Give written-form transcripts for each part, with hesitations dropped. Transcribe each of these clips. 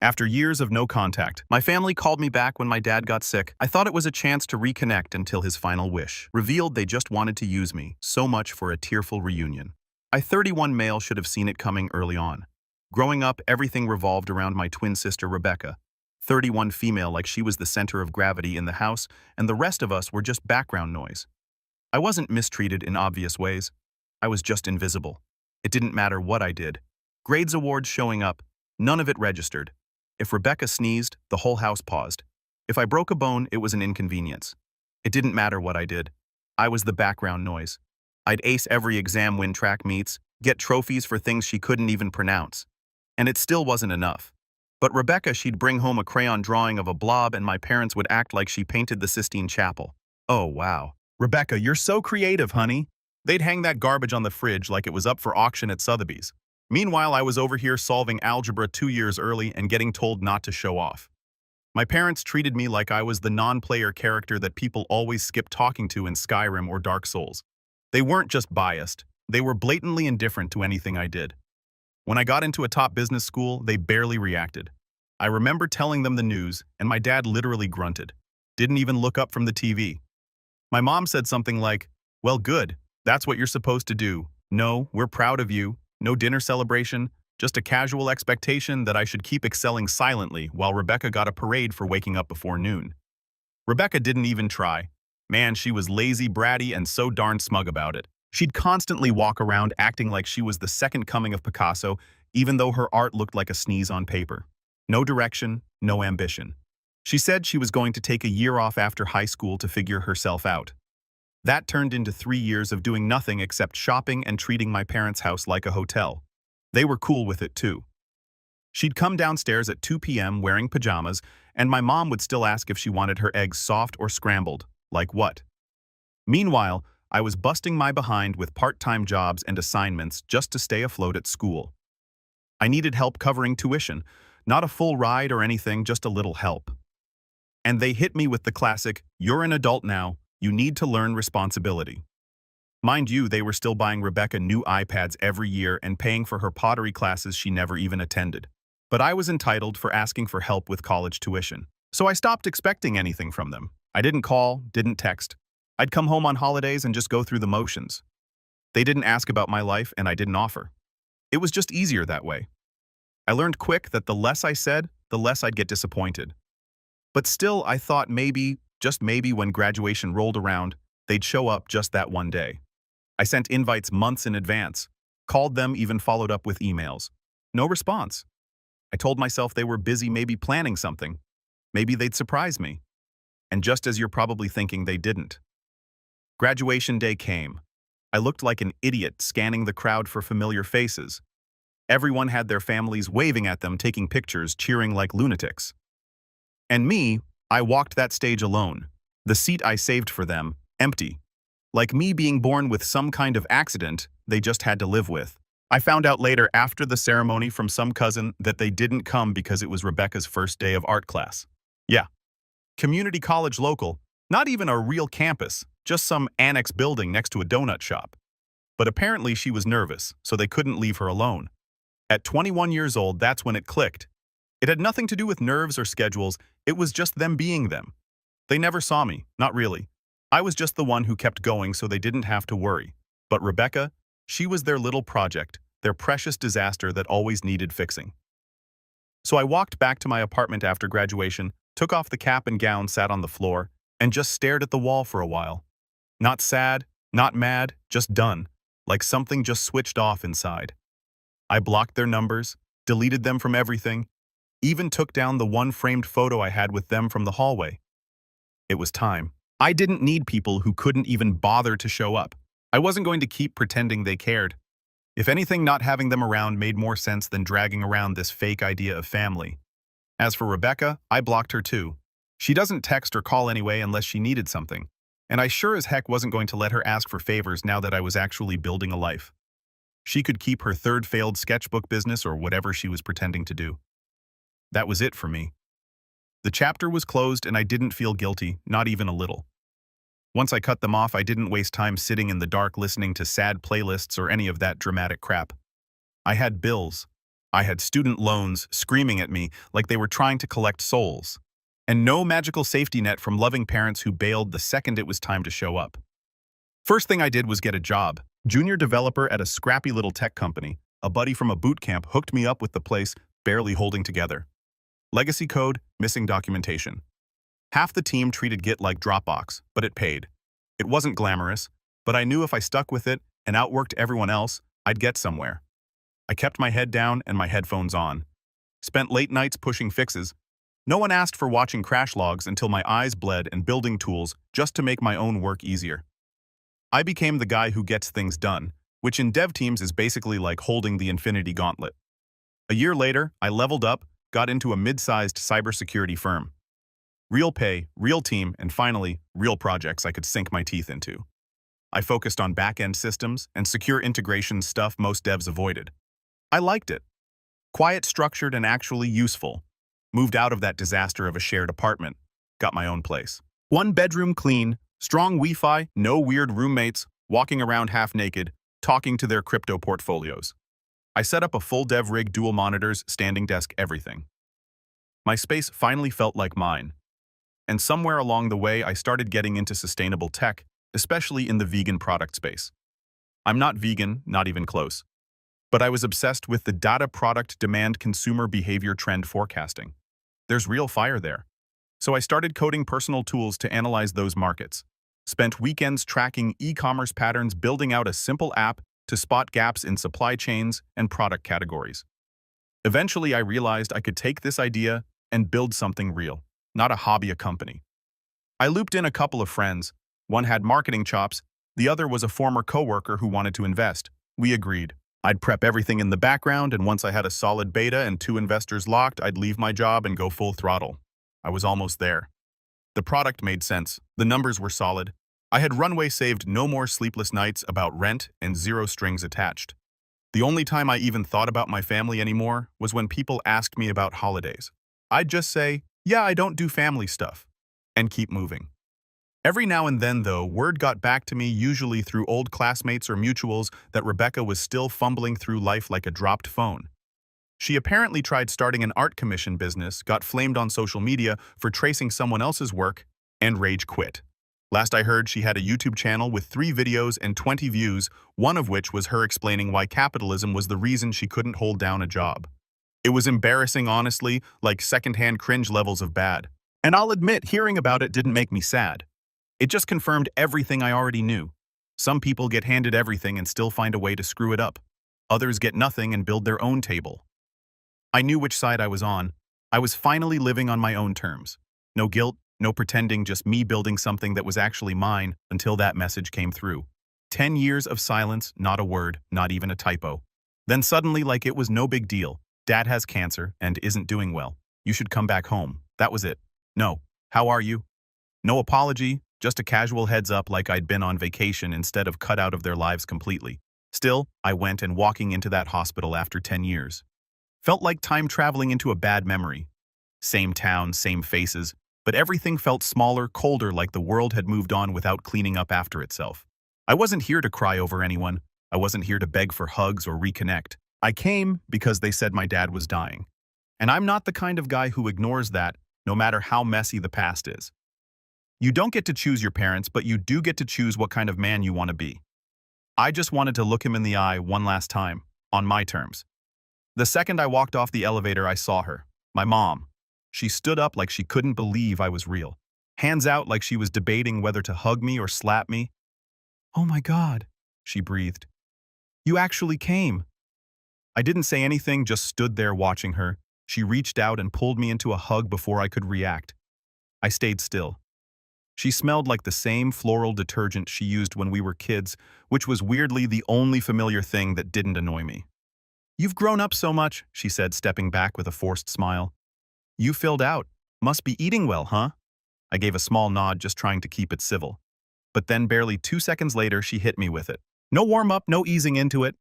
After years of no contact, my family called me back when my dad got sick. I thought it was a chance to reconnect until his final wish revealed they just wanted to use me. So much for a tearful reunion. I 31 male should have seen it coming early on. Growing up, everything revolved around my twin sister Rebecca. 31 female, like she was the center of gravity in the house, and the rest of us were just background noise. I wasn't mistreated in obvious ways. I was just invisible. It didn't matter what I did. Grades awards showing up, none of it registered. If Rebecca sneezed, the whole house paused. If I broke a bone, it was an inconvenience. It didn't matter what I did. I was the background noise. I'd ace every exam, win track meets, get trophies for things she couldn't even pronounce. And it still wasn't enough. But Rebecca, she'd bring home a crayon drawing of a blob and my parents would act like she painted the Sistine Chapel. Oh, wow. Rebecca, you're so creative, honey. They'd hang that garbage on the fridge like it was up for auction at Sotheby's. Meanwhile, I was over here solving algebra 2 years early and getting told not to show off. My parents treated me like I was the non-player character that people always skip talking to in Skyrim or Dark Souls. They weren't just biased, they were blatantly indifferent to anything I did. When I got into a top business school, they barely reacted. I remember telling them the news, and my dad literally grunted. Didn't even look up from the TV. My mom said something like, "Well, good, that's what you're supposed to do. No, we're proud of you. No dinner celebration, just a casual expectation that I should keep excelling silently while Rebecca got a parade for waking up before noon." Rebecca didn't even try. Man, she was lazy, bratty, and so darn smug about it. She'd constantly walk around acting like she was the second coming of Picasso, even though her art looked like a sneeze on paper. No direction, no ambition. She said she was going to take a year off after high school to figure herself out. That turned into 3 years of doing nothing except shopping and treating my parents' house like a hotel. They were cool with it too. She'd come downstairs at 2 p.m. wearing pajamas, and my mom would still ask if she wanted her eggs soft or scrambled. Like what? Meanwhile, I was busting my behind with part-time jobs and assignments just to stay afloat at school. I needed help covering tuition, not a full ride or anything, just a little help. And they hit me with the classic, "You're an adult now, you need to learn responsibility." Mind you, they were still buying Rebecca new iPads every year and paying for her pottery classes she never even attended. But I was entitled for asking for help with college tuition. So I stopped expecting anything from them. I didn't call, didn't text. I'd come home on holidays and just go through the motions. They didn't ask about my life and I didn't offer. It was just easier that way. I learned quick that the less I said, the less I'd get disappointed. But still, I thought maybe, just maybe when graduation rolled around, they'd show up just that one day. I sent invites months in advance, called them, even followed up with emails. No response. I told myself they were busy, maybe planning something. Maybe they'd surprise me. And just as you're probably thinking, they didn't. Graduation day came. I looked like an idiot scanning the crowd for familiar faces. Everyone had their families waving at them, taking pictures, cheering like lunatics. And me, I walked that stage alone. The seat I saved for them, empty. Like me being born with some kind of accident they just had to live with. I found out later after the ceremony from some cousin that they didn't come because it was Rebecca's first day of art class. Yeah. Community college local, not even a real campus, just some annex building next to a donut shop. But apparently she was nervous, so they couldn't leave her alone. At 21 years old, that's when it clicked. It had nothing to do with nerves or schedules, it was just them being them. They never saw me, not really. I was just the one who kept going so they didn't have to worry. But Rebecca, she was their little project, their precious disaster that always needed fixing. So I walked back to my apartment after graduation, took off the cap and gown, sat on the floor, and just stared at the wall for a while. Not sad, not mad, just done, like something just switched off inside. I blocked their numbers, deleted them from everything, even took down the one framed photo I had with them from the hallway. It was time. I didn't need people who couldn't even bother to show up. I wasn't going to keep pretending they cared. If anything, not having them around made more sense than dragging around this fake idea of family. As for Rebecca, I blocked her too. She doesn't text or call anyway unless she needed something. And I sure as heck wasn't going to let her ask for favors now that I was actually building a life. She could keep her third failed sketchbook business or whatever she was pretending to do. That was it for me. The chapter was closed and I didn't feel guilty, not even a little. Once I cut them off, I didn't waste time sitting in the dark listening to sad playlists or any of that dramatic crap. I had bills. I had student loans screaming at me like they were trying to collect souls. And no magical safety net from loving parents who bailed the second it was time to show up. First thing I did was get a job. Junior developer at a scrappy little tech company. A buddy from a boot camp hooked me up with the place barely holding together. Legacy code, missing documentation. Half the team treated Git like Dropbox, but it paid. It wasn't glamorous, but I knew if I stuck with it and outworked everyone else, I'd get somewhere. I kept my head down and my headphones on. Spent late nights pushing fixes. No one asked for watching crash logs until my eyes bled and building tools just to make my own work easier. I became the guy who gets things done, which in dev teams is basically like holding the Infinity Gauntlet. A year later, I leveled up, got into a mid-sized cybersecurity firm. Real pay, real team, and finally, real projects I could sink my teeth into. I focused on back-end systems and secure integration stuff most devs avoided. I liked it. Quiet, structured, and actually useful. Moved out of that disaster of a shared apartment. Got my own place. One bedroom clean, strong Wi-Fi, no weird roommates, walking around half naked, talking to their crypto portfolios. I set up a full dev rig, dual monitors, standing desk, everything. My space finally felt like mine. And somewhere along the way, I started getting into sustainable tech, especially in the vegan product space. I'm not vegan, not even close. But I was obsessed with the data product demand consumer behavior trend forecasting. There's real fire there. So I started coding personal tools to analyze those markets. Spent weekends tracking e-commerce patterns, building out a simple app to spot gaps in supply chains and product categories. Eventually, I realized I could take this idea and build something real, not a hobby, a company. I looped in a couple of friends. One had marketing chops, the other was a former coworker who wanted to invest. We agreed. I'd prep everything in the background, and once I had a solid beta and 2 investors locked, I'd leave my job and go full throttle. I was almost there. The product made sense. The numbers were solid. I had runway saved, no more sleepless nights about rent, and 0 strings attached. The only time I even thought about my family anymore was when people asked me about holidays. I'd just say, yeah, I don't do family stuff, and keep moving. Every now and then, though, word got back to me, usually through old classmates or mutuals, that Rebecca was still fumbling through life like a dropped phone. She apparently tried starting an art commission business, got flamed on social media for tracing someone else's work, and rage quit. Last I heard, she had a YouTube channel with 3 videos and 20 views, one of which was her explaining why capitalism was the reason she couldn't hold down a job. It was embarrassing, honestly, like secondhand cringe levels of bad. And I'll admit, hearing about it didn't make me sad. It just confirmed everything I already knew. Some people get handed everything and still find a way to screw it up. Others get nothing and build their own table. I knew which side I was on. I was finally living on my own terms. No guilt, no pretending, just me building something that was actually mine until that message came through. 10 years of silence, not a word, not even a typo. Then suddenly, like it was no big deal. Dad has cancer and isn't doing well. You should come back home. That was it. No. How are you? No apology, just a casual heads up like I'd been on vacation instead of cut out of their lives completely. Still, I went, and walking into that hospital after 10 years. Felt like time traveling into a bad memory. Same town, same faces, but everything felt smaller, colder, like the world had moved on without cleaning up after itself. I wasn't here to cry over anyone. I wasn't here to beg for hugs or reconnect. I came because they said my dad was dying. And I'm not the kind of guy who ignores that, no matter how messy the past is. You don't get to choose your parents, but you do get to choose what kind of man you want to be. I just wanted to look him in the eye one last time, on my terms. The second I walked off the elevator, I saw her, my mom. She stood up like she couldn't believe I was real. Hands out like she was debating whether to hug me or slap me. "Oh my God," she breathed. "You actually came." I didn't say anything, just stood there watching her. She reached out and pulled me into a hug before I could react. I stayed still. She smelled like the same floral detergent she used when we were kids, which was weirdly the only familiar thing that didn't annoy me. "You've grown up so much," she said, stepping back with a forced smile. "You filled out. Must be eating well, huh?" I gave a small nod, just trying to keep it civil. But then barely 2 seconds later, she hit me with it. "No warm-up, no easing into it.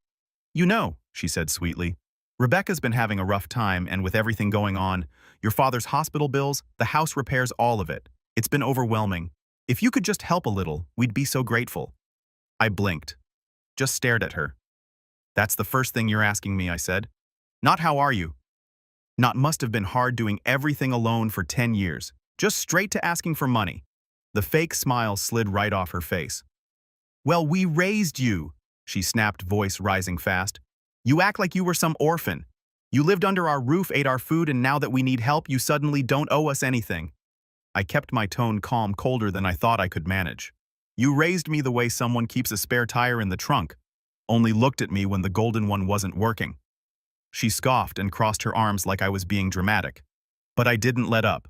You know," she said sweetly, "Rebecca's been having a rough time, and with everything going on, your father's hospital bills, the house repairs, all of it. It's been overwhelming. If you could just help a little, we'd be so grateful." I blinked. Just stared at her. "That's the first thing you're asking me," I said. Not how are you? Not must have been hard doing everything alone for 10 years, just straight to asking for money. The fake smile slid right off her face. Well, we raised you, she snapped, voice rising fast. You act like you were some orphan. You lived under our roof, ate our food, and now that we need help, you suddenly don't owe us anything. I kept my tone calm, colder than I thought I could manage. You raised me the way someone keeps a spare tire in the trunk, only looked at me when the golden one wasn't working. She scoffed and crossed her arms like I was being dramatic. But I didn't let up.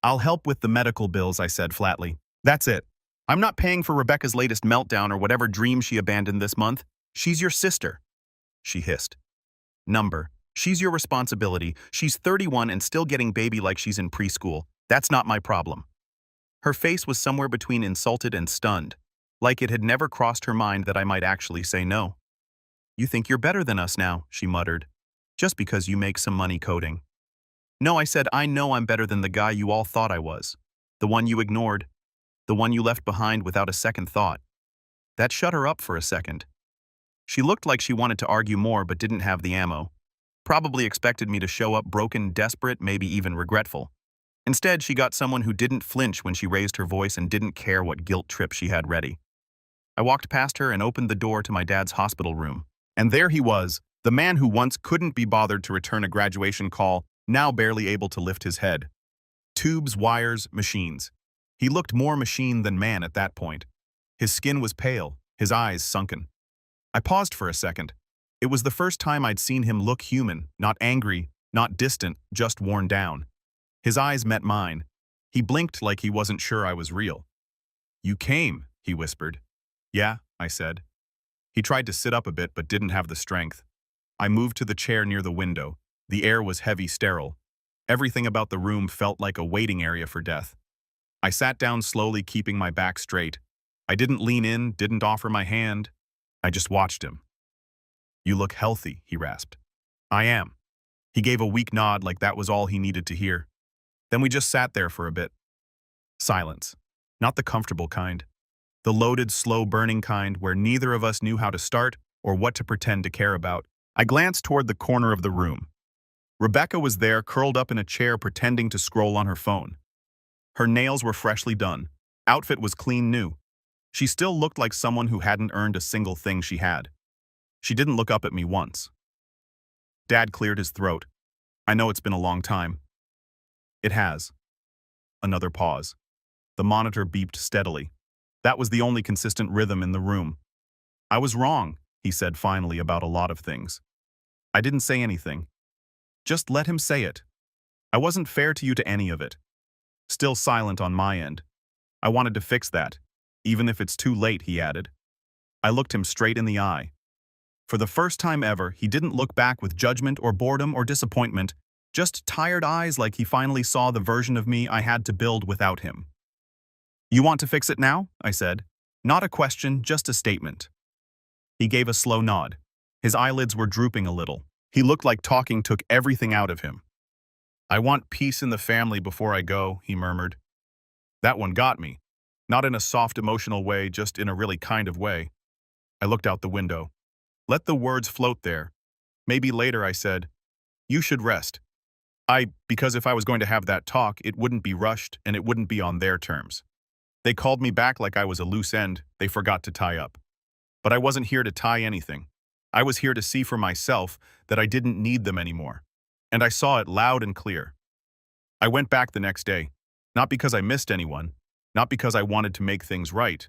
I'll help with the medical bills, I said flatly. That's it. I'm not paying for Rebecca's latest meltdown or whatever dream she abandoned this month. She's your sister, she hissed. Number. She's your responsibility. She's 31 and still getting baby like she's in preschool. That's not my problem. Her face was somewhere between insulted and stunned, like it had never crossed her mind that I might actually say no. You think you're better than us now, she muttered, just because you make some money coding. No, I said, I know I'm better than the guy you all thought I was. The one you ignored. The one you left behind without a second thought. That shut her up for a second. She looked like she wanted to argue more but didn't have the ammo. Probably expected me to show up broken, desperate, maybe even regretful. Instead, she got someone who didn't flinch when she raised her voice and didn't care what guilt trip she had ready. I walked past her and opened the door to my dad's hospital room. And there he was, the man who once couldn't be bothered to return a graduation call, now barely able to lift his head. Tubes, wires, machines. He looked more machine than man at that point. His skin was pale, his eyes sunken. I paused for a second. It was the first time I'd seen him look human, not angry, not distant, just worn down. His eyes met mine. He blinked like he wasn't sure I was real. You came, he whispered. Yeah, I said. He tried to sit up a bit but didn't have the strength. I moved to the chair near the window. The air was heavy, sterile. Everything about the room felt like a waiting area for death. I sat down slowly, keeping my back straight. I didn't lean in, didn't offer my hand. I just watched him. You look healthy, he rasped. I am. He gave a weak nod like that was all he needed to hear. Then we just sat there for a bit. Silence. Not the comfortable kind. The loaded, slow-burning kind where neither of us knew how to start or what to pretend to care about. I glanced toward the corner of the room. Rebecca was there, curled up in a chair, pretending to scroll on her phone. Her nails were freshly done. Outfit was clean new. She still looked like someone who hadn't earned a single thing she had. She didn't look up at me once. Dad cleared his throat. I know it's been a long time. It has. Another pause. The monitor beeped steadily. That was the only consistent rhythm in the room. I was wrong, he said finally, about a lot of things. I didn't say anything. Just let him say it. I wasn't fair to you to any of it. Still silent on my end. I wanted to fix that, even if it's too late, he added. I looked him straight in the eye. For the first time ever, he didn't look back with judgment or boredom or disappointment, just tired eyes like he finally saw the version of me I had to build without him. You want to fix it now? I said. Not a question, just a statement. He gave a slow nod. His eyelids were drooping a little. He looked like talking took everything out of him. I want peace in the family before I go, he murmured. That one got me. Not in a soft emotional way, just in a really kind of way. I looked out the window. Let the words float there. Maybe later, I said. You should rest. Because if I was going to have that talk, it wouldn't be rushed and it wouldn't be on their terms. They called me back like I was a loose end they forgot to tie up. But I wasn't here to tie anything. I was here to see for myself that I didn't need them anymore. And I saw it loud and clear. I went back the next day, not because I missed anyone, not because I wanted to make things right.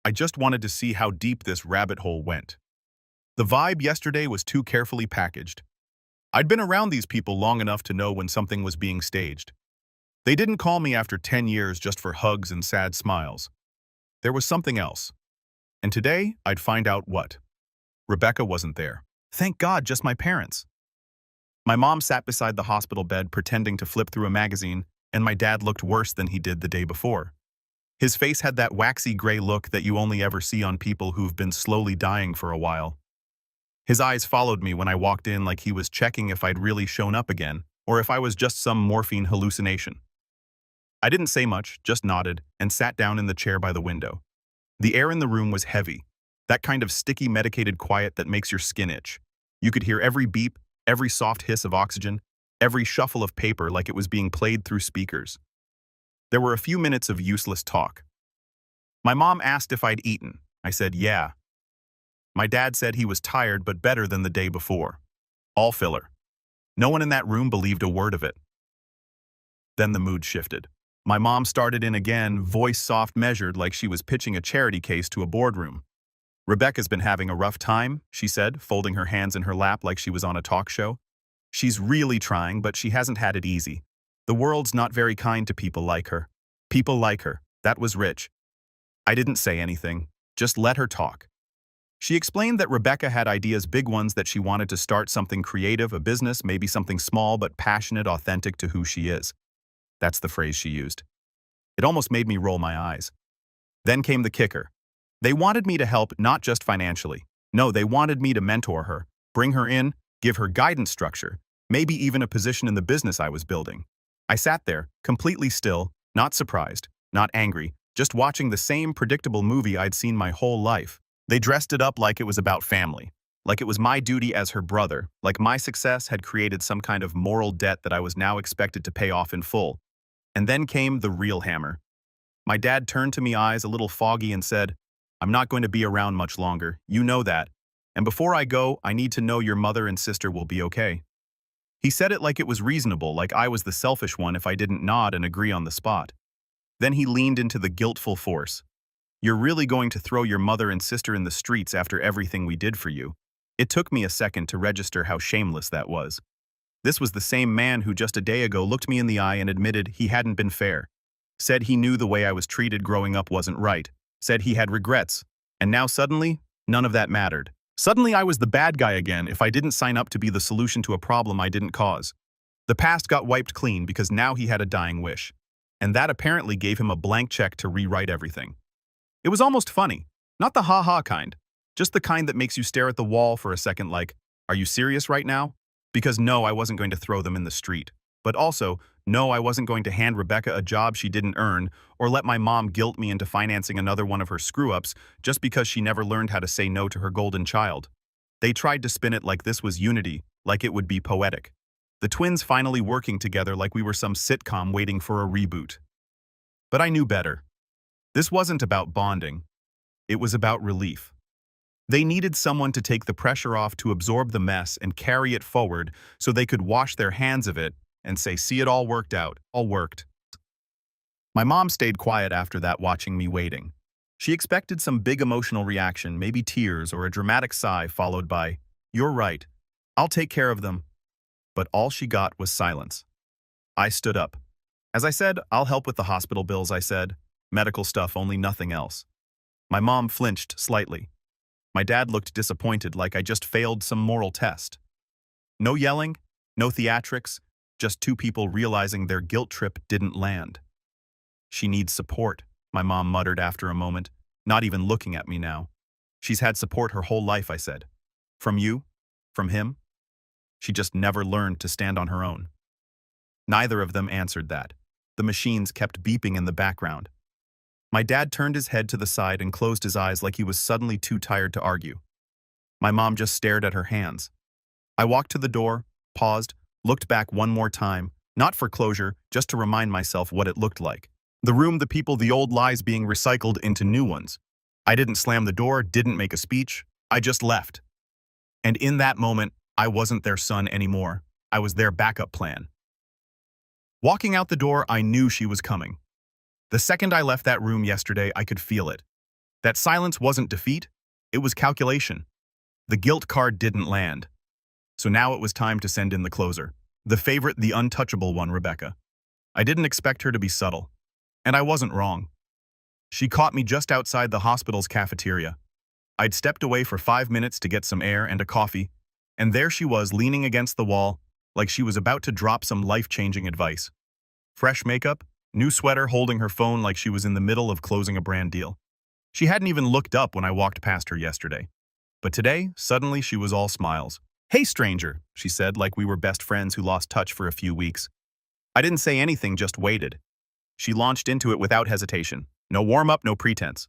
I just wanted to see how deep this rabbit hole went. The vibe yesterday was too carefully packaged. I'd been around these people long enough to know when something was being staged. They didn't call me after 10 years just for hugs and sad smiles. There was something else. And today, I'd find out what. Rebecca wasn't there. Thank God, just my parents. My mom sat beside the hospital bed pretending to flip through a magazine, and my dad looked worse than he did the day before. His face had that waxy gray look that you only ever see on people who've been slowly dying for a while. His eyes followed me when I walked in like he was checking if I'd really shown up again, or if I was just some morphine hallucination. I didn't say much, just nodded, and sat down in the chair by the window. The air in the room was heavy, that kind of sticky medicated quiet that makes your skin itch. You could hear every beep, every soft hiss of oxygen, every shuffle of paper like it was being played through speakers. There were a few minutes of useless talk. My mom asked if I'd eaten. I said, yeah. My dad said he was tired but better than the day before. All filler. No one in that room believed a word of it. Then the mood shifted. My mom started in again, voice soft measured like she was pitching a charity case to a boardroom. Rebecca's been having a rough time, she said, folding her hands in her lap like she was on a talk show. She's really trying, but she hasn't had it easy. The world's not very kind to people like her. People like her. That was rich. I didn't say anything. Just let her talk. She explained that Rebecca had ideas, big ones, that she wanted to start something creative, a business, maybe something small but passionate, authentic to who she is. That's the phrase she used. It almost made me roll my eyes. Then came the kicker. They wanted me to help, not just financially. No, they wanted me to mentor her, bring her in, give her guidance structure, maybe even a position in the business I was building. I sat there, completely still, not surprised, not angry, just watching the same predictable movie I'd seen my whole life. They dressed it up like it was about family, like it was my duty as her brother, like my success had created some kind of moral debt that I was now expected to pay off in full. And then came the real hammer. My dad turned to me, eyes a little foggy, and said, I'm not going to be around much longer, you know that. And before I go, I need to know your mother and sister will be okay. He said it like it was reasonable, like I was the selfish one if I didn't nod and agree on the spot. Then he leaned into the guiltful force. You're really going to throw your mother and sister in the streets after everything we did for you? It took me a second to register how shameless that was. This was the same man who just a day ago looked me in the eye and admitted he hadn't been fair. Said he knew the way I was treated growing up wasn't right. Said he had regrets. And now suddenly, none of that mattered. Suddenly I was the bad guy again if I didn't sign up to be the solution to a problem I didn't cause. The past got wiped clean because now he had a dying wish. And that apparently gave him a blank check to rewrite everything. It was almost funny. Not the ha-ha kind. Just the kind that makes you stare at the wall for a second like, are you serious right now? Because no, I wasn't going to throw them in the street. But also, no, I wasn't going to hand Rebecca a job she didn't earn or let my mom guilt me into financing another one of her screw-ups just because she never learned how to say no to her golden child. They tried to spin it like this was unity, like it would be poetic. The twins finally working together like we were some sitcom waiting for a reboot. But I knew better. This wasn't about bonding. It was about relief. They needed someone to take the pressure off, to absorb the mess and carry it forward so they could wash their hands of it and say, see, it all worked out, all worked. My mom stayed quiet after that, watching me waiting. She expected some big emotional reaction, maybe tears or a dramatic sigh followed by, you're right, I'll take care of them. But all she got was silence. I stood up. As I said, I'll help with the hospital bills, I said. Medical stuff, only nothing else. My mom flinched slightly. My dad looked disappointed, like I just failed some moral test. No yelling, no theatrics, just two people realizing their guilt trip didn't land. She needs support, my mom muttered after a moment, not even looking at me now. She's had support her whole life, I said. From you? From him? She just never learned to stand on her own. Neither of them answered that. The machines kept beeping in the background. My dad turned his head to the side and closed his eyes like he was suddenly too tired to argue. My mom just stared at her hands. I walked to the door, paused, looked back one more time, not for closure, just to remind myself what it looked like. The room, the people, the old lies being recycled into new ones. I didn't slam the door, didn't make a speech. I just left. And in that moment, I wasn't their son anymore. I was their backup plan. Walking out the door, I knew she was coming. The second I left that room yesterday, I could feel it. That silence wasn't defeat, it was calculation. The guilt card didn't land. So now it was time to send in the closer. The favorite, the untouchable one, Rebecca. I didn't expect her to be subtle. And I wasn't wrong. She caught me just outside the hospital's cafeteria. I'd stepped away for 5 minutes to get some air and a coffee, and there she was leaning against the wall, like she was about to drop some life-changing advice. Fresh makeup, new sweater, holding her phone like she was in the middle of closing a brand deal. She hadn't even looked up when I walked past her yesterday. But today, suddenly she was all smiles. Hey, stranger, she said, like we were best friends who lost touch for a few weeks. I didn't say anything, just waited. She launched into it without hesitation. No warm-up, no pretense.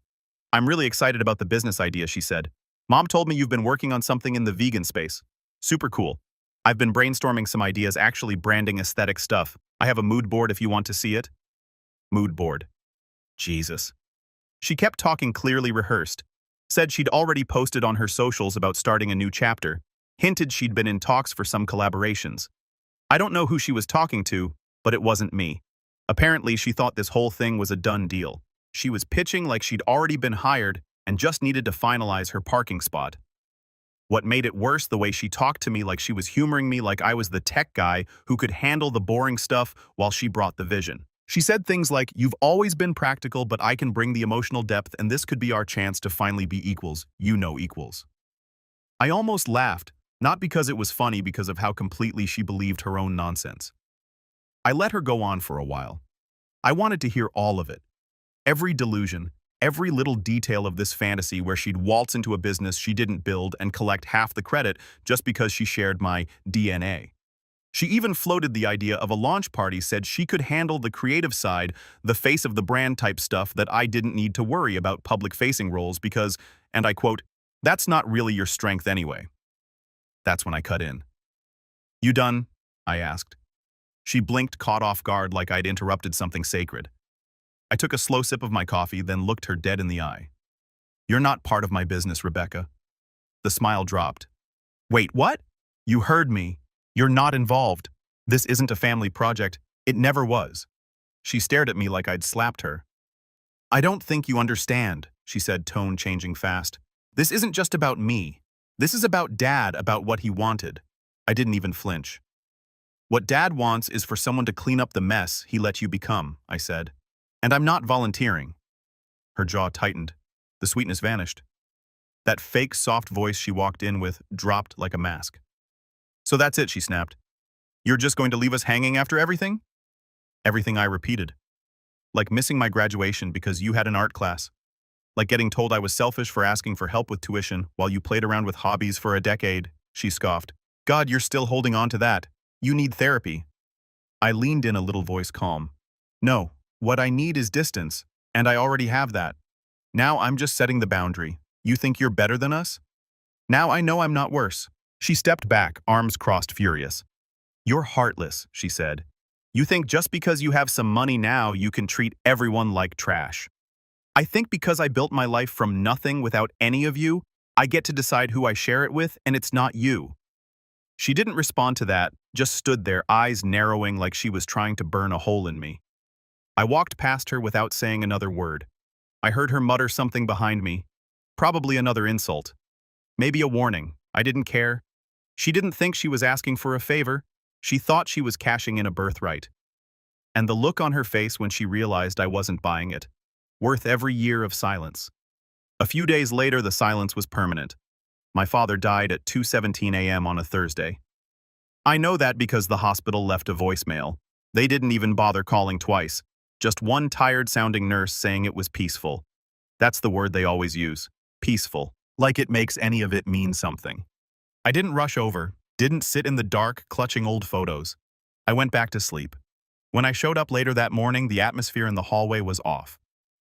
I'm really excited about the business idea, she said. Mom told me you've been working on something in the vegan space. Super cool. I've been brainstorming some ideas, actually branding aesthetic stuff. I have a mood board if you want to see it. Mood board. Jesus. She kept talking clearly rehearsed. Said she'd already posted on her socials about starting a new chapter. Hinted she'd been in talks for some collaborations. I don't know who she was talking to, but it wasn't me. Apparently, she thought this whole thing was a done deal. She was pitching like she'd already been hired and just needed to finalize her parking spot. What made it worse, the way she talked to me like she was humoring me like I was the tech guy who could handle the boring stuff while she brought the vision. She said things like, "You've always been practical, but I can bring the emotional depth, and this could be our chance to finally be equals. You know equals." I almost laughed, not because it was funny, because of how completely she believed her own nonsense. I let her go on for a while. I wanted to hear all of it. Every delusion, every little detail of this fantasy where she'd waltz into a business she didn't build and collect half the credit just because she shared my DNA. She even floated the idea of a launch party, said she could handle the creative side, the face of the brand type stuff, that I didn't need to worry about public-facing roles because, and I quote, "that's not really your strength anyway." That's when I cut in. "You done?" I asked. She blinked, caught off guard like I'd interrupted something sacred. I took a slow sip of my coffee, then looked her dead in the eye. "You're not part of my business, Rebecca." The smile dropped. "Wait, what?" "You heard me. You're not involved. This isn't a family project. It never was." She stared at me like I'd slapped her. "I don't think you understand," she said, tone changing fast. "This isn't just about me. This is about Dad, about what he wanted." I didn't even flinch. "What Dad wants is for someone to clean up the mess he let you become," I said. "And I'm not volunteering." Her jaw tightened. The sweetness vanished. That fake, soft voice she walked in with dropped like a mask. "So that's it," she snapped. "You're just going to leave us hanging after everything?" Everything, I repeated. "Like missing my graduation because you had an art class. Like getting told I was selfish for asking for help with tuition while you played around with hobbies for a decade," she scoffed. "God, you're still holding on to that. You need therapy." I leaned in, a little voice calm. "No, what I need is distance, and I already have that. Now I'm just setting the boundary. You think you're better than us? Now I know I'm not worse." She stepped back, arms crossed, furious. "You're heartless," she said. "You think just because you have some money now you can treat everyone like trash. I think because I built my life from nothing without any of you, I get to decide who I share it with, and it's not you." She didn't respond to that, just stood there, eyes narrowing like she was trying to burn a hole in me. I walked past her without saying another word. I heard her mutter something behind me, probably another insult. Maybe a warning. I didn't care. She didn't think she was asking for a favor. She thought she was cashing in a birthright. And the look on her face when she realized I wasn't buying it. Worth every year of silence. A few days later, the silence was permanent. My father died at 2:17 a.m. on a Thursday. I know that because the hospital left a voicemail. They didn't even bother calling twice. Just one tired-sounding nurse saying it was peaceful. That's the word they always use. Peaceful. Like it makes any of it mean something. I didn't rush over, didn't sit in the dark clutching old photos. I went back to sleep. When I showed up later that morning, the atmosphere in the hallway was off.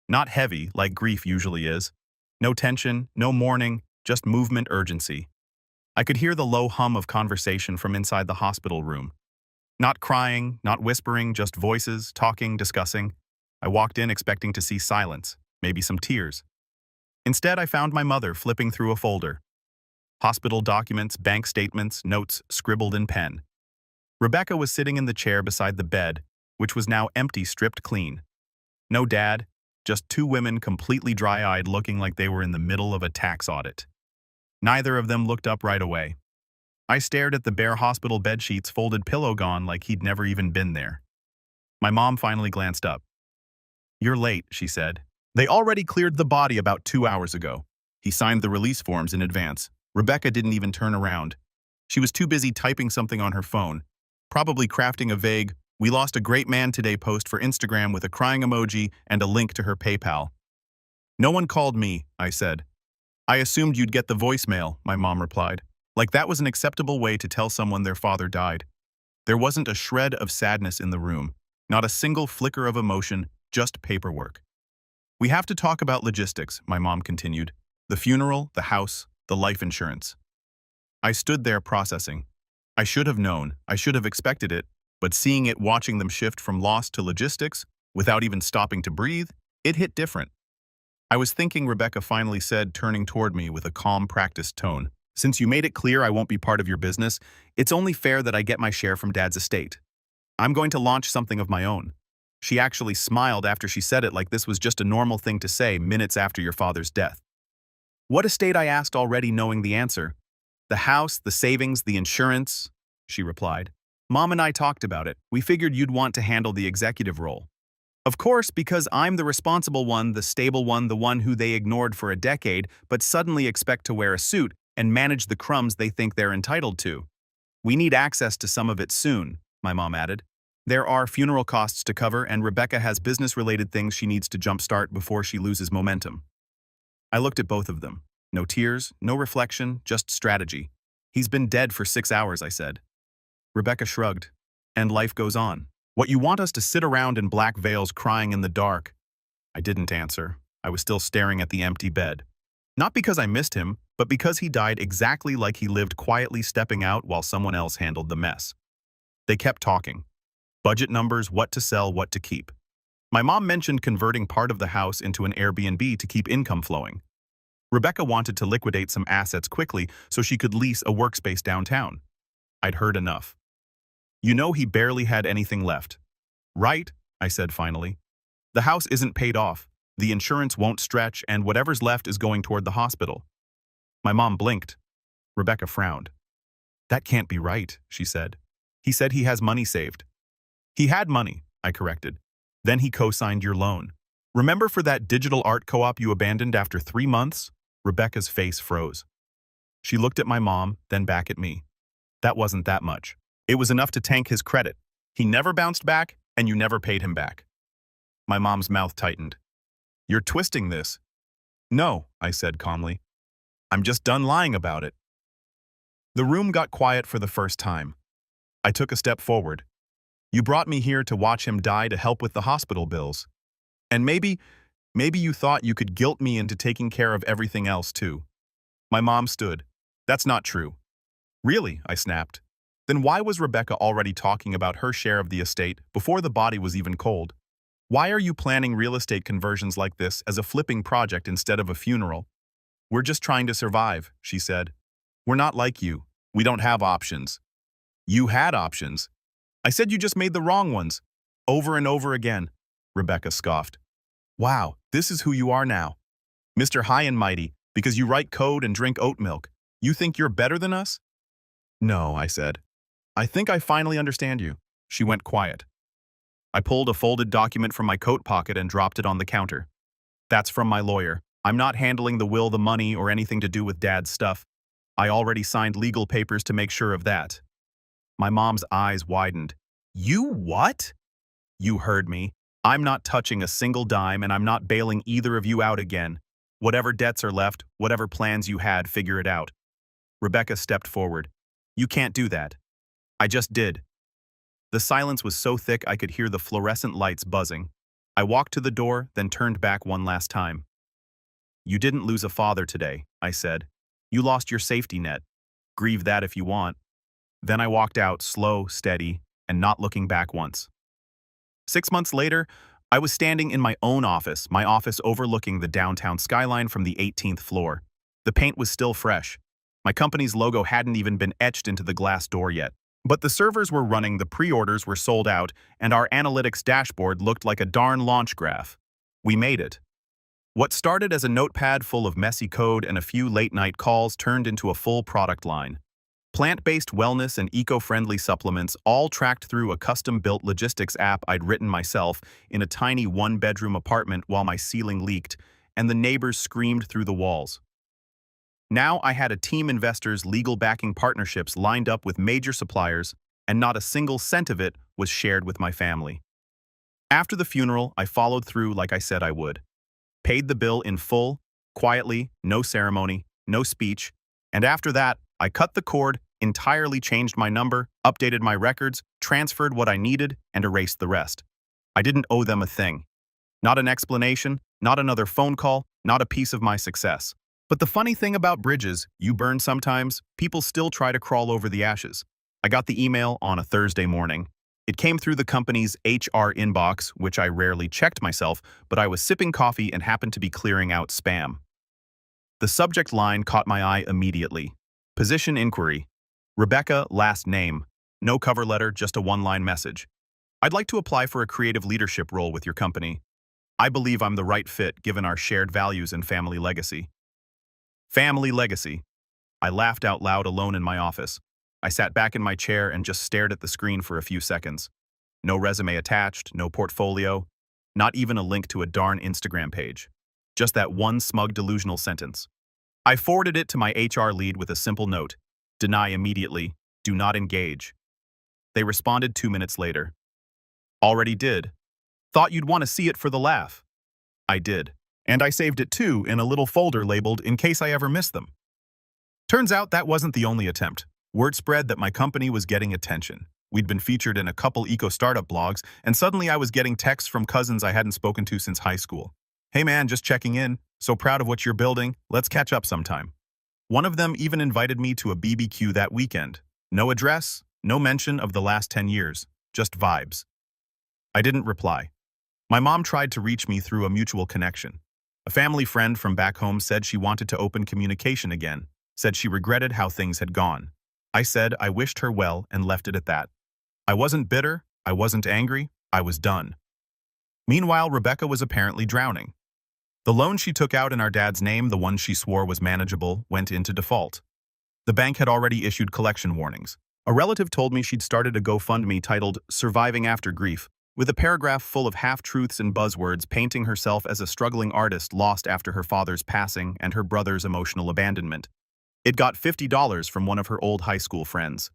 Not heavy, like grief usually is. No tension, no mourning, just movement, urgency. I could hear the low hum of conversation from inside the hospital room. Not crying, not whispering, just voices, talking, discussing. I walked in expecting to see silence, maybe some tears. Instead, I found my mother flipping through a folder. Hospital documents, bank statements, notes scribbled in pen. Rebecca was sitting in the chair beside the bed, which was now empty, stripped clean. No Dad, just two women completely dry-eyed, looking like they were in the middle of a tax audit. Neither of them looked up right away. I stared at the bare hospital bedsheets, folded pillow gone like he'd never even been there. My mom finally glanced up. "You're late," she said. "They already cleared the body about 2 hours ago." He signed the release forms in advance. Rebecca didn't even turn around. She was too busy typing something on her phone, probably crafting a vague, "We lost a great man today" post for Instagram with a crying emoji and a link to her PayPal. "No one called me," I said. "I assumed you'd get the voicemail," my mom replied. Like that was an acceptable way to tell someone their father died. There wasn't a shred of sadness in the room, not a single flicker of emotion, just paperwork. "We have to talk about logistics," my mom continued. "The funeral, the house, the life insurance." I stood there processing. I should have known. I should have expected it. But seeing it, watching them shift from loss to logistics, without even stopping to breathe, it hit different. I was thinking, Rebecca finally said, turning toward me with a calm, practiced tone. Since you made it clear I won't be part of your business, it's only fair that I get my share from Dad's estate. I'm going to launch something of my own. She actually smiled after she said it, like this was just a normal thing to say minutes after your father's death. What estate? I asked, already knowing the answer. The house, the savings, the insurance, she replied. Mom and I talked about it. We figured you'd want to handle the executive role. Of course, because I'm the responsible one, the stable one, the one who they ignored for a decade, but suddenly expect to wear a suit and manage the crumbs they think they're entitled to. We need access to some of it soon, my mom added. There are funeral costs to cover, and Rebecca has business-related things she needs to jumpstart before she loses momentum. I looked at both of them. No tears, no reflection, just strategy. He's been dead for 6 hours, I said. Rebecca shrugged. And life goes on. What, you want us to sit around in black veils crying in the dark? I didn't answer. I was still staring at the empty bed. Not because I missed him, but because he died exactly like he lived, quietly stepping out while someone else handled the mess. They kept talking. Budget numbers, what to sell, what to keep. My mom mentioned converting part of the house into an Airbnb to keep income flowing. Rebecca wanted to liquidate some assets quickly so she could lease a workspace downtown. I'd heard enough. You know, he barely had anything left. Right, I said finally. The house isn't paid off, the insurance won't stretch, and whatever's left is going toward the hospital. My mom blinked. Rebecca frowned. That can't be right, she said. He said he has money saved. He had money, I corrected. Then he co-signed your loan. Remember for that digital art co-op you abandoned after 3 months? Rebecca's face froze. She looked at my mom, then back at me. That wasn't that much. It was enough to tank his credit. He never bounced back, and you never paid him back. My mom's mouth tightened. You're twisting this. No, I said calmly. I'm just done lying about it. The room got quiet for the first time. I took a step forward. You brought me here to watch him die, to help with the hospital bills. And maybe you thought you could guilt me into taking care of everything else too. My mom stood. That's not true. Really, I snapped. Then why was Rebecca already talking about her share of the estate before the body was even cold? Why are you planning real estate conversions like this as a flipping project instead of a funeral? We're just trying to survive, she said. We're not like you. We don't have options. You had options. I said you just made the wrong ones. Over and over again, Rebecca scoffed. Wow, this is who you are now. Mr. High and Mighty, because you write code and drink oat milk. You think you're better than us? No, I said. I think I finally understand you. She went quiet. I pulled a folded document from my coat pocket and dropped it on the counter. That's from my lawyer. I'm not handling the will, the money, or anything to do with Dad's stuff. I already signed legal papers to make sure of that. My mom's eyes widened. You what? You heard me. I'm not touching a single dime, and I'm not bailing either of you out again. Whatever debts are left, whatever plans you had, figure it out. Rebecca stepped forward. You can't do that. I just did. The silence was so thick I could hear the fluorescent lights buzzing. I walked to the door, then turned back one last time. You didn't lose a father today, I said. You lost your safety net. Grieve that if you want. Then I walked out, slow, steady, and not looking back once. 6 months later, I was standing in my own office, my office overlooking the downtown skyline from the 18th floor. The paint was still fresh. My company's logo hadn't even been etched into the glass door yet. But the servers were running, the pre-orders were sold out, and our analytics dashboard looked like a darn launch graph. We made it. What started as a notepad full of messy code and a few late-night calls turned into a full product line. Plant-based wellness and eco-friendly supplements, all tracked through a custom-built logistics app I'd written myself in a tiny one-bedroom apartment while my ceiling leaked, and the neighbors screamed through the walls. Now I had a team, investors, legal backing, partnerships lined up with major suppliers, and not a single cent of it was shared with my family. After the funeral, I followed through like I said I would. Paid the bill in full, quietly, no ceremony, no speech, and after that, I cut the cord, entirely changed my number, updated my records, transferred what I needed, and erased the rest. I didn't owe them a thing. Not an explanation, not another phone call, not a piece of my success. But the funny thing about bridges, you burn sometimes, people still try to crawl over the ashes. I got the email on a Thursday morning. It came through the company's HR inbox, which I rarely checked myself, but I was sipping coffee and happened to be clearing out spam. The subject line caught my eye immediately. Position inquiry. Rebecca, last name. No cover letter, just a one-line message. I'd like to apply for a creative leadership role with your company. I believe I'm the right fit given our shared values and family legacy. Family legacy. I laughed out loud alone in my office. I sat back in my chair and just stared at the screen for a few seconds. No resume attached, no portfolio, not even a link to a darn Instagram page. Just that one smug delusional sentence. I forwarded it to my HR lead with a simple note. Deny immediately. Do not engage. They responded 2 minutes later. Already did. Thought you'd want to see it for the laugh. I did. And I saved it too in a little folder labeled in case I ever missed them. Turns out that wasn't the only attempt. Word spread that my company was getting attention. We'd been featured in a couple eco-startup blogs, and suddenly I was getting texts from cousins I hadn't spoken to since high school. Hey man, just checking in. So proud of what you're building. Let's catch up sometime. One of them even invited me to a BBQ that weekend. No address, no mention of the last 10 years, just vibes. I didn't reply. My mom tried to reach me through a mutual connection. A family friend from back home said she wanted to open communication again, said she regretted how things had gone. I said I wished her well and left it at that. I wasn't bitter, I wasn't angry, I was done. Meanwhile, Rebecca was apparently drowning. The loan she took out in our dad's name, the one she swore was manageable, went into default. The bank had already issued collection warnings. A relative told me she'd started a GoFundMe titled Surviving After Grief, with a paragraph full of half-truths and buzzwords painting herself as a struggling artist lost after her father's passing and her brother's emotional abandonment. It got $50 from one of her old high school friends.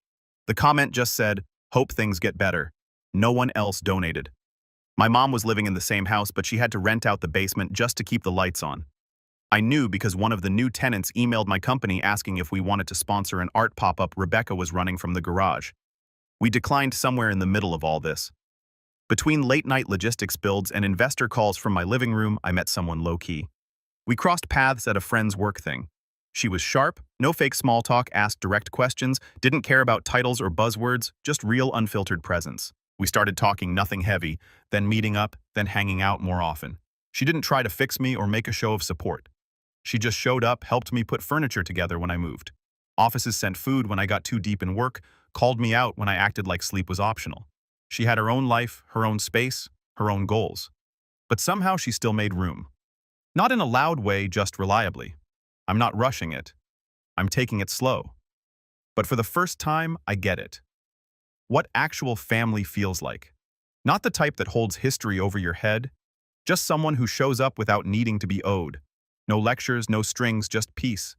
The comment just said, "Hope things get better." No one else donated. My mom was living in the same house, but she had to rent out the basement just to keep the lights on. I knew because one of the new tenants emailed my company asking if we wanted to sponsor an art pop-up Rebecca was running from the garage. We declined somewhere in the middle of all this. Between late-night logistics builds and investor calls from my living room, I met someone low-key. We crossed paths at a friend's work thing. She was sharp, no fake small talk, asked direct questions, didn't care about titles or buzzwords, just real unfiltered presence. We started talking nothing heavy, then meeting up, then hanging out more often. She didn't try to fix me or make a show of support. She just showed up, helped me put furniture together when I moved. Offices sent food when I got too deep in work, called me out when I acted like sleep was optional. She had her own life, her own space, her own goals. But somehow she still made room. Not in a loud way, just reliably. I'm not rushing it. I'm taking it slow. But for the first time, I get it. What actual family feels like. Not the type that holds history over your head, just someone who shows up without needing to be owed. No lectures, no strings, just peace.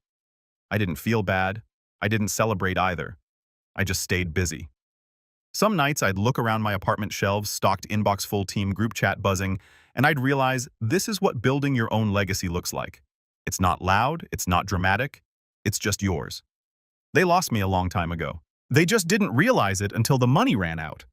I didn't feel bad. I didn't celebrate either. I just stayed busy. Some nights I'd look around my apartment shelves, stocked inbox full team group chat buzzing, and I'd realize this is what building your own legacy looks like. It's not loud, it's not dramatic, it's just yours. They lost me a long time ago. They just didn't realize it until the money ran out.